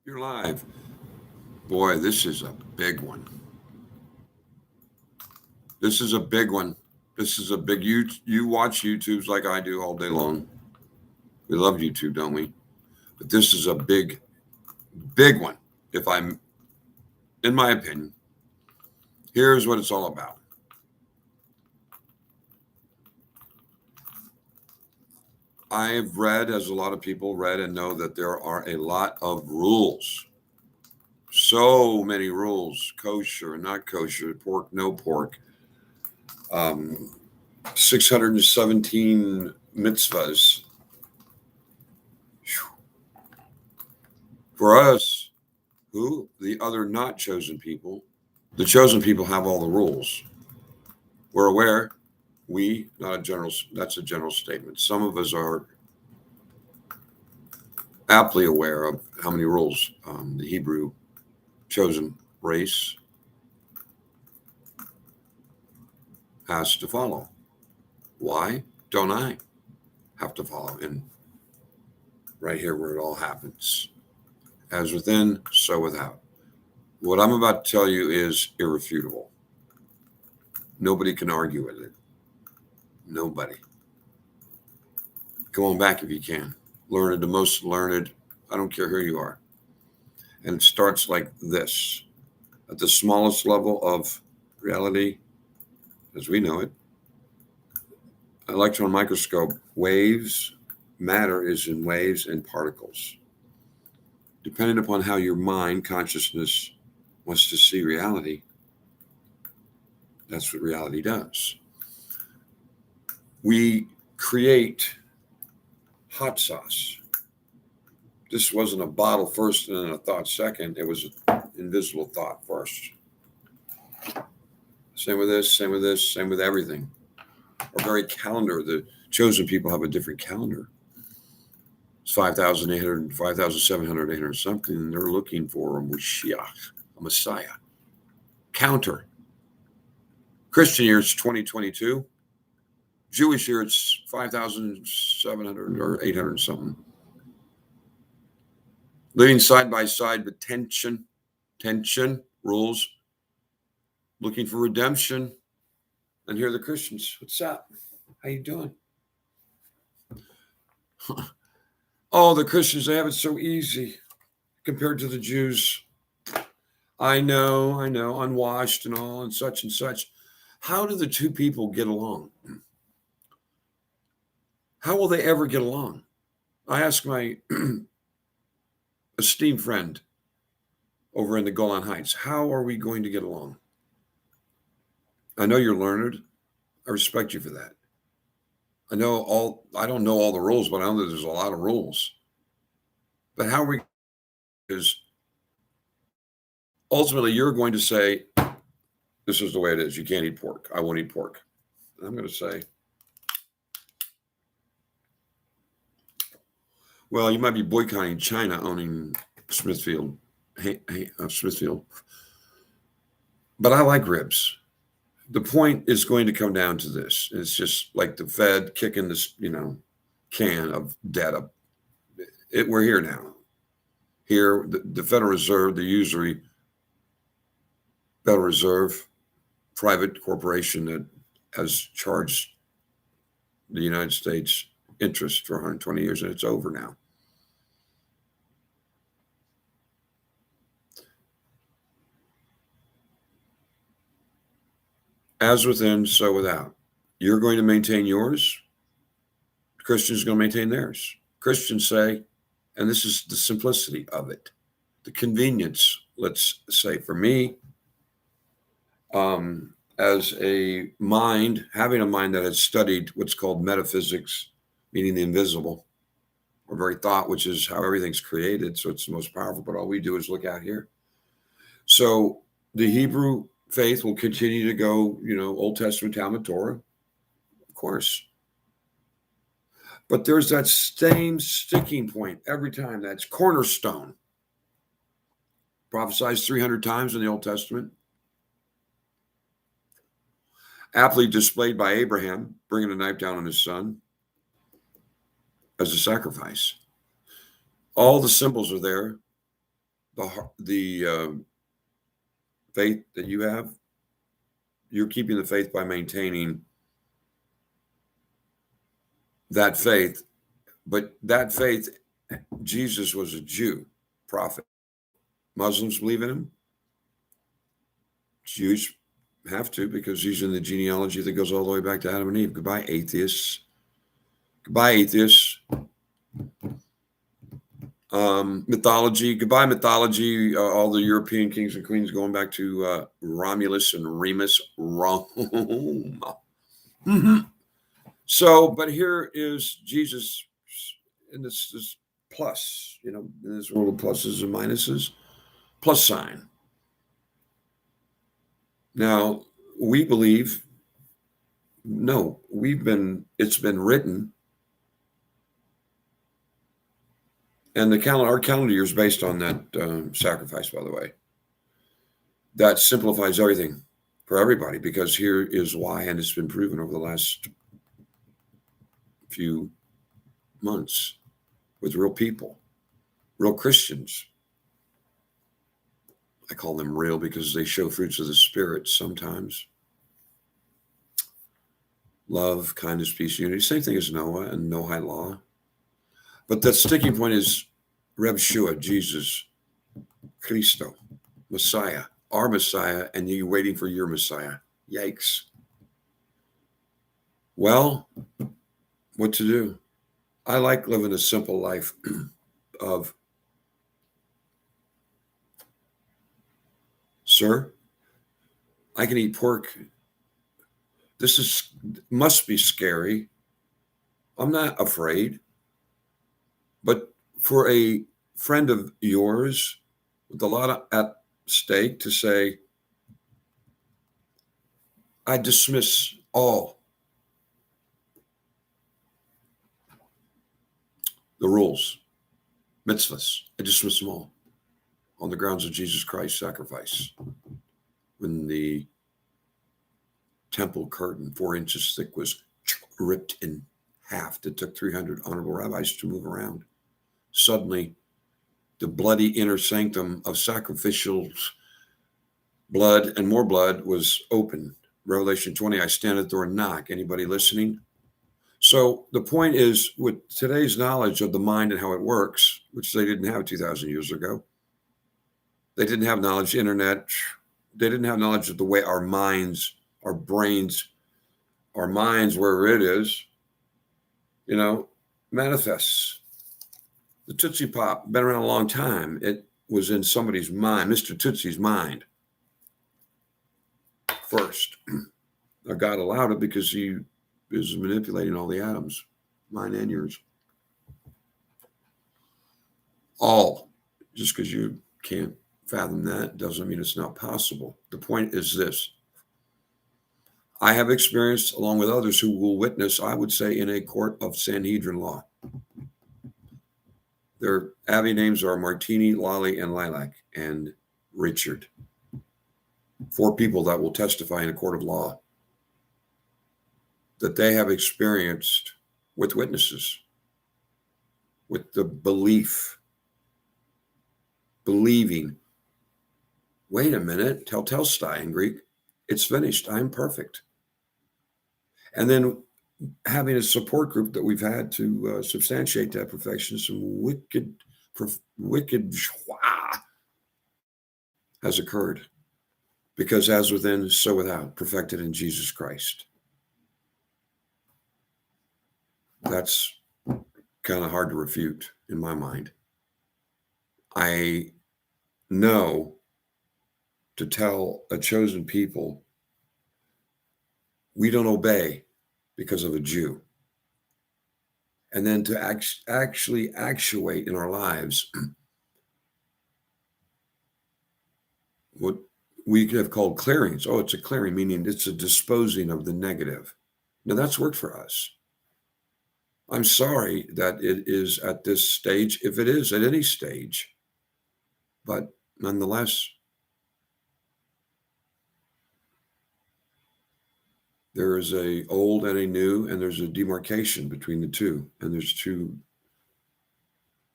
You're live. Boy, this is a big one. This is a big one. This is a big you watch YouTubes like I do all day long. We love YouTube, don't we? But this is a big one. If I'm in my opinion, here's what it's all about. I've read, as a lot of people read and know, that there are a lot of rules. So many rules: kosher, not kosher, pork, no pork. 617 mitzvahs. For us, who? The other not chosen people. The chosen people have all the rules. We're aware. Not a general, that's a general statement. Some of us are aptly aware of how many rules the Hebrew chosen race has to follow. Why don't I have to follow? And right here where it all happens. As within, so without. What I'm about to tell you is irrefutable. Nobody can argue with it. Nobody. Go on back if you can. Learned, the most learned, I don't care who you are. And it starts like this. At the smallest level of reality, as we know it, electron microscope, waves, matter is in waves and particles. Depending upon how your mind, consciousness, wants to see reality, that's what reality does. We create hot sauce. This wasn't a bottle first and then a thought second. It was an invisible thought first. Same with this, same with this, same with everything. Our very calendar, the chosen people have a different calendar. It's 5,800, 5,700, 800 something, and they're looking for a Mashiach, a Messiah. Counter. Christian year, it's 2022. Jewish year, it's 5,700 or 800 something. Living side by side with tension, rules, looking for redemption. And here are the Christians. What's up? How you doing? Oh, the Christians, they have it so easy compared to the Jews. I know, unwashed and all and such and such. How do the two people get along? How will they ever get along? I asked my esteemed friend over in the Golan Heights, how are we going to get along? I know you're learned. I respect you for that. I don't know all the rules, but I know that there's a lot of rules. But how are we? Because ultimately you're going to say, this is the way it is. You can't eat pork. I won't eat pork. And I'm going to say, well, you might be boycotting China owning Smithfield. Smithfield. But I like ribs. The point is going to come down to this. It's just like the Fed kicking this, can of debt up. We're here now. Here, the Federal Reserve, the usury Federal Reserve, private corporation that has charged the United States interest for 120 years, and it's over now. As within, so without. You're going to maintain yours. Christians are going to maintain theirs. Christians say, and this is the simplicity of it, the convenience, let's say for me, as a mind, having a mind that has studied what's called metaphysics, meaning the invisible, or very thought, which is how everything's created. So it's the most powerful, but all we do is look out here. So the Hebrew faith will continue to go, Old Testament, Talmud, Torah, of course. But there's that same sticking point every time. That's cornerstone. Prophesied 300 times in the Old Testament. Aptly displayed by Abraham, bringing a knife down on his son as a sacrifice. All the symbols are there. the faith that you have, you're keeping the faith by maintaining that faith. But that faith, Jesus was a Jew, prophet. Muslims believe in him. Jews have to, because he's in the genealogy that goes all the way back to Adam and Eve. Goodbye, atheists. Goodbye, atheists. Mythology. Goodbye, mythology. All the European kings and queens going back to Romulus and Remus, Rome. Mm-hmm. So, but here is Jesus, and this is plus, in this world of pluses and minuses, plus sign. Now, we believe, no, it's been written, and our calendar year is based on that sacrifice, by the way. That simplifies everything for everybody, because here is why, and it's been proven over the last few months with real people, real Christians. I call them real because they show fruits of the Spirit sometimes. Love, kindness, peace, unity. Same thing as Noah and Noahide law. But the sticking point is Reb Shua, Jesus, Christo, Messiah, our Messiah, and you waiting for your Messiah. Yikes. Well, what to do? I like living a simple life of, sir, I can eat pork. This must be scary. I'm not afraid. But for a friend of yours with a lot at stake to say, I dismiss all the rules, mitzvahs, I dismiss them all on the grounds of Jesus Christ's sacrifice. When the temple curtain, 4 inches thick, was ripped in half, that took 300 honorable rabbis to move around. Suddenly, the bloody inner sanctum of sacrificial blood and more blood was open. Revelation 20, I stand at the door and knock. Anybody listening? So the point is, with today's knowledge of the mind and how it works, which they didn't have 2,000 years ago, they didn't have knowledge, internet, they didn't have knowledge of the way our minds, our brains, our minds, wherever it is, manifests. The Tootsie Pop, been around a long time. It was in somebody's mind, Mr. Tootsie's mind first. Now, God allowed it because he is manipulating all the atoms, mine and yours. All. Just because you can't fathom that doesn't mean it's not possible. The point is this. I have experienced, along with others who will witness, I would say, in a court of Sanhedrin law. Their Abby names are Martini, Lolly, and Lilac, and Richard. 4 people that will testify in a court of law that they have experienced with witnesses, with the believing, wait a minute, teltelestai in Greek, it's finished, I'm perfect. And then having a support group that we've had to substantiate that perfection, some wicked has occurred. Because as within, so without, perfected in Jesus Christ. That's kind of hard to refute in my mind. I know to tell a chosen people, we don't obey because of a Jew. And then to actually actuate in our lives what we could have called clearings. Oh, it's a clearing, meaning it's a disposing of the negative. Now, that's worked for us. I'm sorry that it is at this stage, if it is at any stage, but nonetheless, there is a old and a new, and there's a demarcation between the two. And there's 2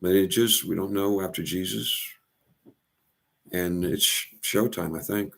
lineages we don't know after Jesus. and it's showtime, I think.